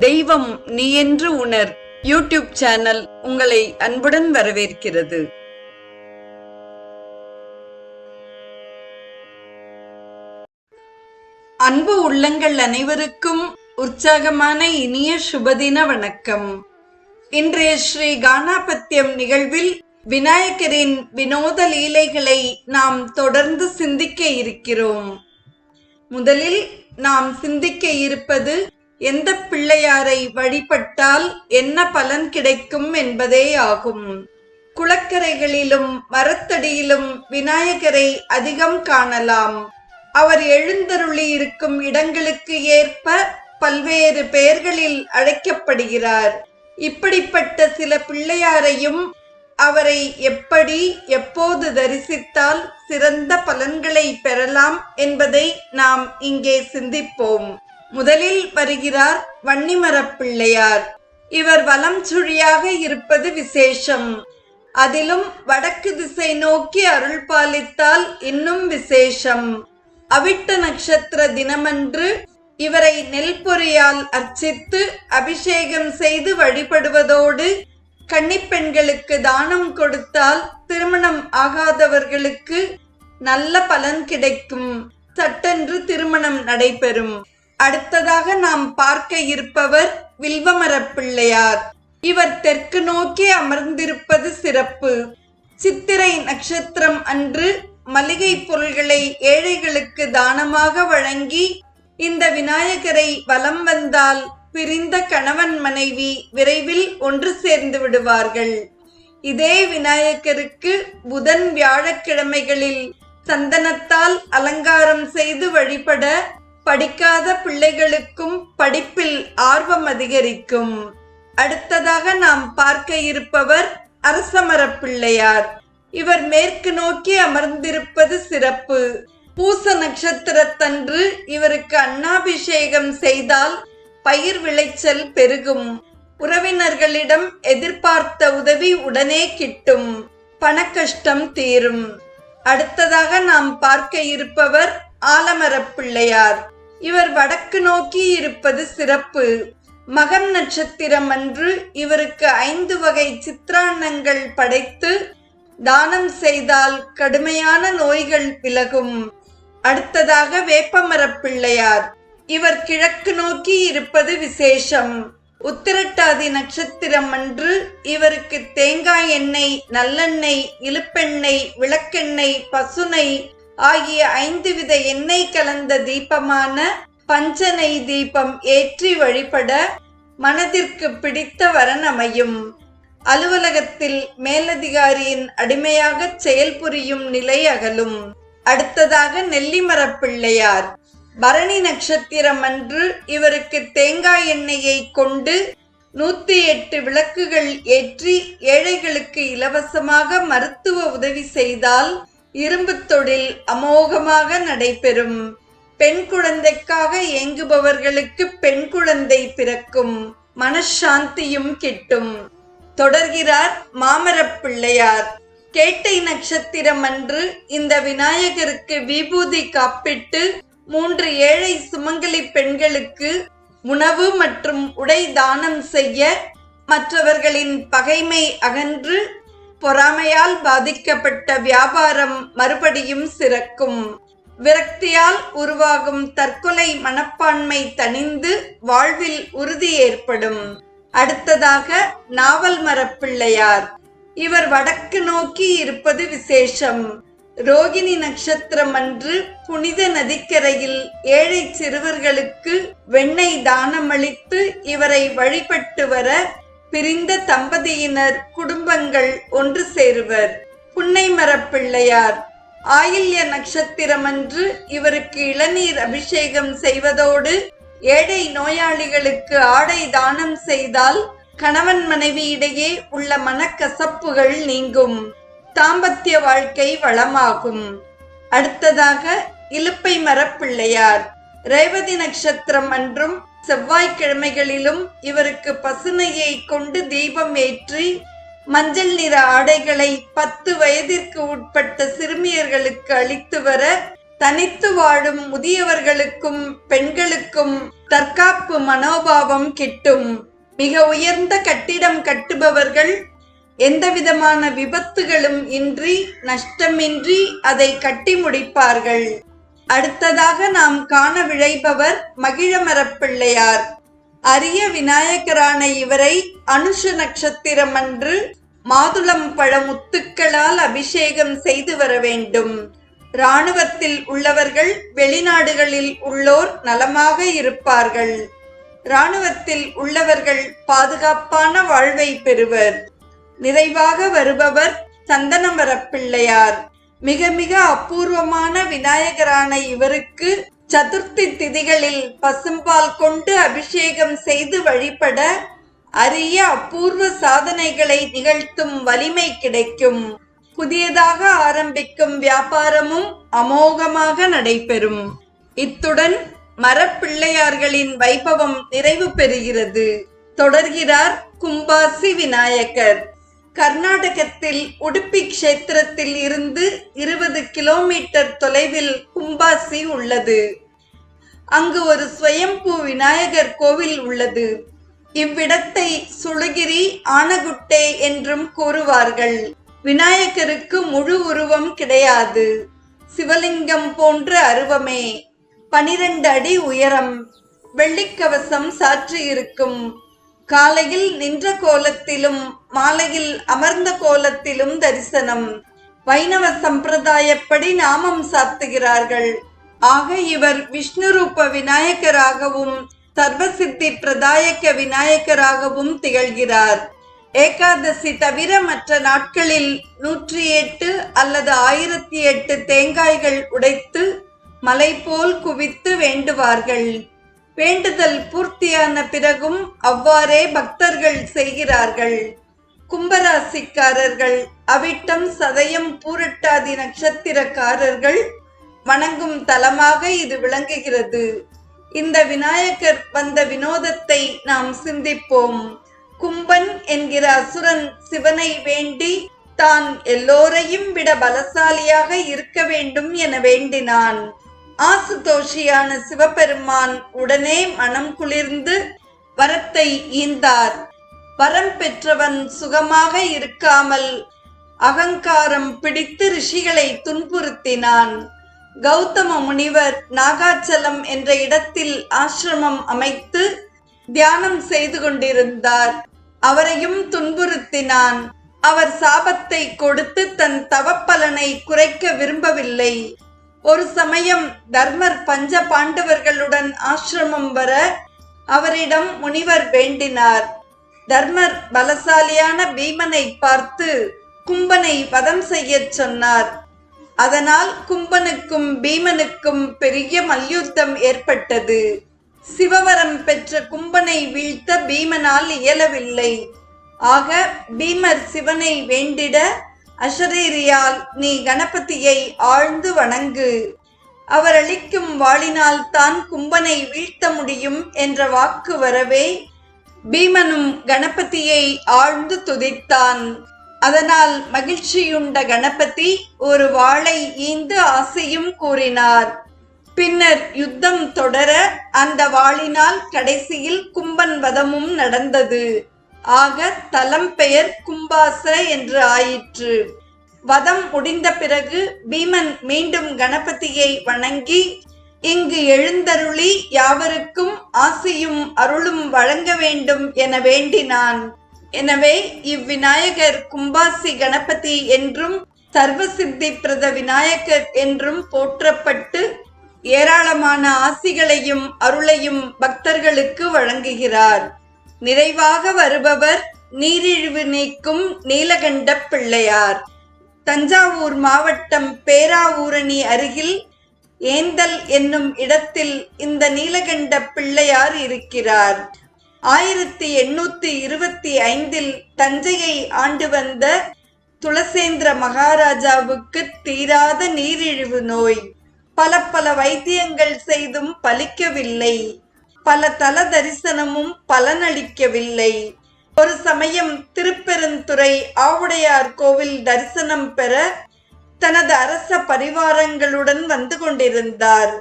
தெய்வம் நீ என்று உணர் யூடியூப் சேனல் உங்களை அன்புடன் வரவேற்கிறது. அன்பு உள்ளங்கள் அனைவருக்கும் உற்சாகமான இனிய சுபதின வணக்கம். இன்றைய ஸ்ரீ கானாபத்தியம் நிகழ்வில் விநாயகரின் வினோத லீலைகளை நாம் தொடர்ந்து சிந்திக்க இருக்கிறோம். முதலில் நாம் சிந்திக்க இருப்பது எந்த பிள்ளையாரை வழிபட்டால் என்ன பலன் கிடைக்கும் என்பதே ஆகும். குளக்கரைகளிலும் மரத்தடியிலும் விநாயகரை அதிகம் காணலாம். அவர் எழுந்தருளி இருக்கும் இடங்களுக்கு ஏற்ப பல்வேறு பெயர்களில் அழைக்கப்படுகிறார். இப்படிப்பட்ட சில பிள்ளையாரையும் அவரை எப்படி எப்போது தரிசித்தால் சிறந்த பலன்களை பெறலாம் என்பதை நாம் இங்கே சிந்திப்போம். முதலில் வருகிறார் வன்னிமரப் பிள்ளையார். இவர் வலம் சுழியாக இருப்பது விசேஷம். அதிலும் வடக்கு திசை நோக்கி அருள் பாலித்தால் இன்னும் விசேஷம். அவிட்ட நட்சத்திர தினமன்று இவரை நெல் பொரியால் அர்ச்சித்து அபிஷேகம் செய்து வழிபடுவதோடு கன்னிப்பெண்களுக்கு தானம் கொடுத்தால் திருமணம் ஆகாதவர்களுக்கு நல்ல பலன் கிடைக்கும். சட்டென்று திருமணம் நடைபெறும். அடுத்ததாக நாம் பார்க்க இருப்பவர் வில்வமரப் பிள்ளையார். இவர் தெற்கு நோக்கி அமர்ந்திருப்பது சிறப்பு. சித்திரை நட்சத்திரம் அன்று மளிகை பொருள்களை ஏழைகளுக்கு தானமாக வழங்கி இந்த விநாயகரை வலம் வந்தால் பிரிந்த கணவன் மனைவி விரைவில் ஒன்று சேர்ந்து விடுவார்கள். இதே விநாயகருக்கு புதன் வியாழக்கிழமைகளில் சந்தனத்தால் அலங்காரம் செய்து வழிபட படிக்காத பிள்ளைகளுக்கும் படிப்பில் ஆர்வம் அதிகரிக்கும். அடுத்ததாக நாம் பார்க்க இருப்பவர் அரசமரப் பிள்ளையார். இவர் மேற்கு நோக்கி அமர்ந்திருப்பது சிறப்பு. பூச நட்சத்திரத்தன்று இவருக்கு அன்னாபிஷேகம் செய்தால் பயிர் விளைச்சல் பெருகும். உறவினர்களிடம் எதிர்பார்த்த உதவி உடனே கிட்டும். பணக்கஷ்டம் தீரும். அடுத்ததாக நாம் பார்க்க இருப்பவர் ஆலமரப் பிள்ளையார். இவர் வடக்கு நோக்கி இருப்பது சிறப்பு. மகம் நட்சத்திரம் அன்று இவருக்கு 5 வகை சித்திரான்னங்கள் படைத்து தானம் செய்தால் கடுமையான நோய்கள் விலகும். அடுத்ததாக வேப்பமரப் பிள்ளையார். இவர் கிழக்கு நோக்கி இருப்பது விசேஷம். உத்திரட்டாதி நட்சத்திரம் அன்று இவருக்கு தேங்காய் எண்ணெய், நல்லெண்ணெய், இலுப்பெண்ணெய், விளக்கெண்ணெய், பசுனை ஆகிய 5 வித எண்ணெய் கலந்த தீபமான பஞ்சனை தீபம் ஏற்றி வழிபட மனதிற்கு பிடித்த வரன் அமையும். அலுவலகத்தில் மேலதிகாரியின் அடிமையாக செயல்புரியும் நிலை அகலும். அடுத்ததாக நெல்லிமரப் பிள்ளையார். பரணி நட்சத்திரம் அன்று இவருக்கு தேங்காய் எண்ணெயை கொண்டு 108 விளக்குகள் ஏற்றி ஏழைகளுக்கு இலவசமாக மருத்துவ உதவி செய்தால் இரும்பு தொழில் அமோகமாக நடைபெறும். பெண் குழந்தைக்காக ஏங்குபவர்களுக்கு பெண் குழந்தை பிறக்கும். மனசாந்தியும் கிட்டும். தொடர்கிறார் மாமரப் பிள்ளையார். கேட்டை நட்சத்திரம் அன்று இந்த விநாயகருக்கு விபூதி காப்பிட்டு 3 ஏழை சுமங்கலி பெண்களுக்கு உணவு மற்றும் உடை தானம் செய்ய மற்றவர்களின் பகைமை அகன்று பொறாமையால் பாதிக்கப்பட்ட வியாபாரம் மறுபடியும் சிறக்கும். விரக்தியால் உருவாகும் தற்கொலை மனப்பான்மை தணிந்து வாழ்வில் உறுதி ஏற்படும். அடுத்ததாக நாவல் மரப் பிள்ளையார். இவர் வடக்கு நோக்கி இருப்பது விசேஷம். ரோகிணி நட்சத்திரம் அன்று புனித நதிக்கரையில் ஏழை சிறுவர்களுக்கு வெண்ணெய் தானமளித்து இவரை வழிபட்டு வர பிரிந்த தம்பதியினர் குடும்பங்கள் ஒன்று சேருவர். புன்னை மரப் பிள்ளையார். ஆயில்ய நட்சத்திரம் அன்று இவருக்கு இளநீர் அபிஷேகம் செய்வதோடு ஏழை நோயாளிகளுக்கு ஆடை தானம் செய்தால் கணவன் மனைவியிடையே உள்ள மனக்கசப்புகள் நீங்கும். தாம்பத்திய வாழ்க்கை வளமாகும். அடுத்ததாக இலுப்பை மரப் பிள்ளையார். ரேவதி நட்சத்திரம் அன்றும் செவ்வாய்க்கிழமைகளிலும் இவருக்கு பசுனையை கொண்டு தீபம் ஏற்றி மஞ்சள் நிற ஆடைகளை 10 வயதிற்கு உட்பட்ட சிறுமியர்களுக்கு அளித்து வர தனித்து வாழும் முதியவர்களுக்கும் பெண்களுக்கும் தற்காப்பு மனோபாவம் கிட்டும். மிக உயர்ந்த கட்டிடம் கட்டுபவர்கள் எந்தவிதமான விபத்துகளும் இன்றி நஷ்டமின்றி அதை கட்டி முடிப்பார்கள். அடுத்ததாக நாம் காண விழைபவர் மகிழமரப் பிள்ளையார். அரிய விநாயகரான இவரை அனுஷ நட்சத்திரம் அன்று மாதுளம் பழ முத்துக்களால் அபிஷேகம் செய்து வர வேண்டும். இராணுவத்தில் உள்ளவர்கள் வெளிநாடுகளில் உள்ளோர் நலமாக இருப்பார்கள். இராணுவத்தில் உள்ளவர்கள் பாதுகாப்பான வாழ்வை பெறுவர். நிறைவாக வருபவர் சந்தனமரப் பிள்ளையார். மிக மிக அபூர்வமான விநாயகரான இவருக்கு சதுர்த்தி திதிகளில் பசும்பால் கொண்டு அபிஷேகம் செய்து வழிபட அரிய அபூர்வ சாதனைகளை நிகழ்த்தும் வலிமை கிடைக்கும். புதியதாக ஆரம்பிக்கும் வியாபாரமும் அமோகமாக நடைபெறும். இத்துடன் மரப்பிள்ளையார்களின் வைபவம் நிறைவு பெறுகிறது. தொடர்கிறார் கும்பாசி விநாயகர். கர்நாடகத்தில் உடுப்பி க்ஷேத்திரத்தில் இருந்து 20 கிலோமீட்டர் தொலைவில் கும்பாசி உள்ளது. அங்கு ஒரு ஸ்வயம்பூ விநாயகர் கோவில் உள்ளது. இவ்விடத்தை சுளுகிரி ஆனகுட்டே என்றும் கூறுவார்கள். விநாயகருக்கு முழு உருவம் கிடையாது. சிவலிங்கம் போன்ற அருவமே. 12 அடி உயரம். வெள்ளிக்கவசம் சாற்றி இருக்கும். காலையில் நின்ற கோலத்திலும் மாலையில் அமர்ந்த கோலத்திலும் தரிசனம். வைணவ சம்பிரதாயப்படி நாமம் சாத்துகிறார்கள். ஆக இவர் விஷ்ணு ரூப விநாயகராகவும் சர்வசித்தி பிரதாயக விநாயகராகவும் திகழ்கிறார். ஏகாதசி தவிர மற்ற நாட்களில் 108 அல்லது 1008 தேங்காய்கள் உடைத்து மலை போல் குவித்து வேண்டுவார்கள். வேண்டுதல் பூர்த்தியான பிறகும் அவ்வாறே பக்தர்கள் செய்கிறார்கள். கும்பராசிக்காரர்கள், அவிட்டம் சதயம் பூரட்டாதி நட்சத்திரக்காரர்கள் வணங்கும் தலமாக இது விளங்குகிறது. இந்த விநாயகர் வந்த வினோதத்தை நாம் சிந்திப்போம். கும்பன் என்கிற அசுரன் சிவனை வேண்டி தான் எல்லோரையும் விட பலசாலியாக இருக்க வேண்டும் என வேண்டினான். ஆசுதோஷியான சிவபெருமான் உடனே மனம் குளிர்ந்து வரத்தை ஈந்தார். வரம் பெற்றவன் சுகமாக இருக்காமல் அகங்காரம் பிடித்து ரிஷிகளை துன்புறுத்தினான். கௌதம முனிவர் நாகாச்சலம் என்ற இடத்தில் ஆசிரமம் அமைத்து தியானம் செய்து கொண்டிருந்தார். அவரையும் துன்புறுத்தினான். அவர் சாபத்தை கொடுத்து தன் தவப்பலனை குறைக்க விரும்பவில்லை. ஒரு சமயம் தர்மர் பஞ்ச பாண்டவர்களுடன் ஆசிரமம் வர அவரிடம் முனிவர் வேண்டினார். தர்மர் பலசாலியான பீமனை பார்த்து கும்பனை வதம் செய்ய சொன்னார். அதனால் கும்பனுக்கும் பீமனுக்கும் பெரிய மல்யுத்தம் ஏற்பட்டது. சிவவரம் பெற்ற கும்பனை வீழ்த்த பீமனால் இயலவில்லை. ஆக பீமர் சிவனை வேண்டிட, அசரீரியால் நீ கணபதியை ஆழ்ந்து வணங்கு, அவர் அளிக்கும் வாளினால் தான் கும்பனை வீழ்த்த முடியும் என்ற வாக்கு வரவே பீமனும் கணபதியை ஆழ்ந்து துதித்தான். அதனால் மகிழ்ச்சியுண்ட கணபதி ஒரு வாளை ஈந்து ஆசையும் கூறினார். பின்னர் யுத்தம் தொடர அந்த வாளினால் கடைசியில் கும்பன் வதமும் நடந்தது. ஆக தலம் பெயர் கும்பாச என்று ஆயிற்று. வதம் முடிந்த பிறகு பீமன் மீண்டும் கணபதியை வணங்கி இங்கு எழுந்தருளி யாவருக்கும் ஆசியும் அருளும் வழங்க வேண்டும் என வேண்டினான். எனவே இவ்விநாயகர் கும்பாசி கணபதி என்றும் சர்வசித்தி பிரத விநாயகர் என்றும் போற்றப்பட்டு ஏராளமான ஆசிகளையும் அருளையும் பக்தர்களுக்கு வழங்குகிறார். நிறைவாக வருபவர் நீரிழிவு நீக்கும் நீலகண்ட பிள்ளையார். தஞ்சாவூர் மாவட்டம் பேராவூரணி அருகில் ஏந்தல் என்னும் இடத்தில் இந்த நீலகண்ட பிள்ளையார் இருக்கிறார். 1825 தஞ்சையை ஆண்டு வந்த துளசேந்திர மகாராஜாவுக்கு தீராத நீரிழிவு நோய். பல பல வைத்தியங்கள் செய்தும் பலிக்கவில்லை. பல தல தரிசனமும் பலனளிக்கவில்லை. ஒரு சமயம் திருப்பெருந்துறை ஆவுடையார் கோவில் தரிசனம் பெற தனது அரச பரிவாரங்களுடன் வந்து கொண்டிருந்தார்.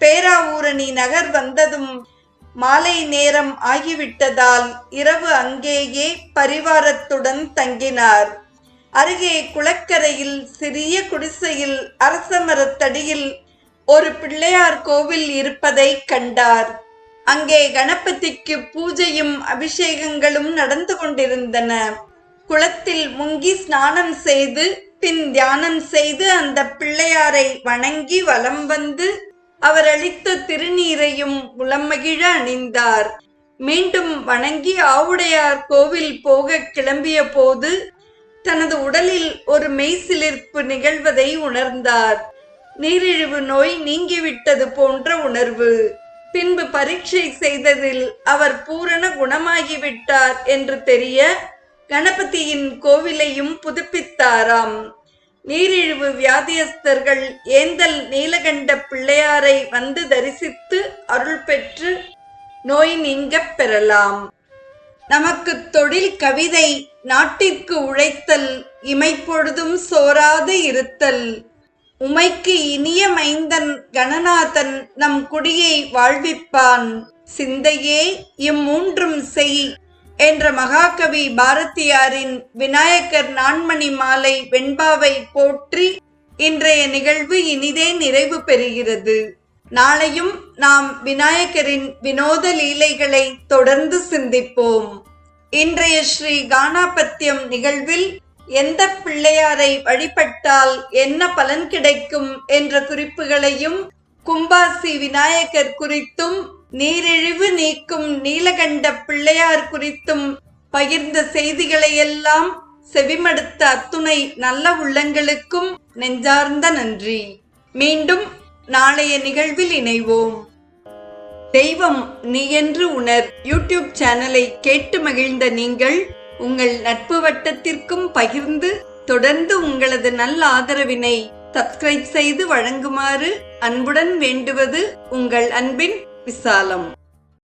பேராவூரணி நகர் வந்ததும் மாலை நேரம் ஆகிவிட்டதால் இரவு அங்கேயே பரிவாரத்துடன் தங்கினார். அருகே குளக்கரையில் சிறிய குடிசையில் அரச மரத்தடியில் ஒரு பிள்ளையார் கோவில் இருப்பதை கண்டார். அங்கே கணபதிக்கு பூஜையும் அபிஷேகங்களும் நடந்து கொண்டிருந்தன. குளத்தில் முங்கி ஸ்நானம் செய்து பின் தியானம் செய்து அந்த பிள்ளையாரை வணங்கி வலம் வந்து அவர் அளித்த திருநீரையும் உளமகிழ அணிந்தார். மீண்டும் வணங்கி ஆவுடையார் கோவில் போக கிளம்பிய போது தனது உடலில் ஒரு மெய்சிலிர்ப்பு நிகழ்வதை உணர்ந்தார். நீரிழிவு நோய் நீங்கிவிட்டது போன்ற உணர்வு. பின்பு பரீட்சை செய்ததில் அவர் பூரண குணமாகிவிட்டார் என்று தெரிய கணபதியின் கோவிலையும் புதுப்பித்தாராம். நீரிழிவு வியாதியஸ்தர்கள் ஏந்தல் நீலகண்ட பிள்ளையாரை வந்து தரிசித்து அருள் பெற்று நோய் நீங்கப் பெறலாம். நமக்கு தொழில் கவிதை நாட்டிற்கு உழைத்தல், இமைப்பொழுதும் சோராது இருத்தல். உமைக்கு இனிய மைந்தன் கணநாதன் நம் குடியை வாழ்விப்பான். சிந்தையே இம்மூன்றும் செய் என்ற மகாகவி பாரதியாரின் விநாயகர் நான்மணி மாலை வெண்பாவை போற்றி இன்றைய நிகழ்வு இனிதே நிறைவு பெறுகிறது. நாளையும் நாம் விநாயகரின் வினோத லீலைகளை தொடர்ந்து சிந்திப்போம். இன்றைய ஸ்ரீ கானாபத்தியம் நிகழ்வில் எந்த பிள்ளையாரை வழிபட்டால் என்ன பலன் கிடைக்கும் என்ற குறிப்புகளையும், கும்பாசி விநாயகர் குறித்தும் நீரிழிவு நீக்கும் நீலகண்ட பிள்ளையார் குறித்தும் பகிர்ந்த செய்திகளையெல்லாம் செவிமடுத்த அத்துணை நல்ல உள்ளங்களுக்கும் நெஞ்சார்ந்த நன்றி. மீண்டும் நாளைய நிகழ்வில் இணைவோம். தெய்வம் நீ என்று உணர் யூடியூப் சேனலை கேட்டு மகிழ்ந்த நீங்கள் உங்கள் நட்பு வட்டத்திற்கும் பகிர்ந்து தொடர்ந்து உங்களது நல்ல ஆதரவினை சப்ஸ்கிரைப் செய்து வழங்குமாறு அன்புடன் வேண்டுவது உங்கள் அன்பின் விசாலம்.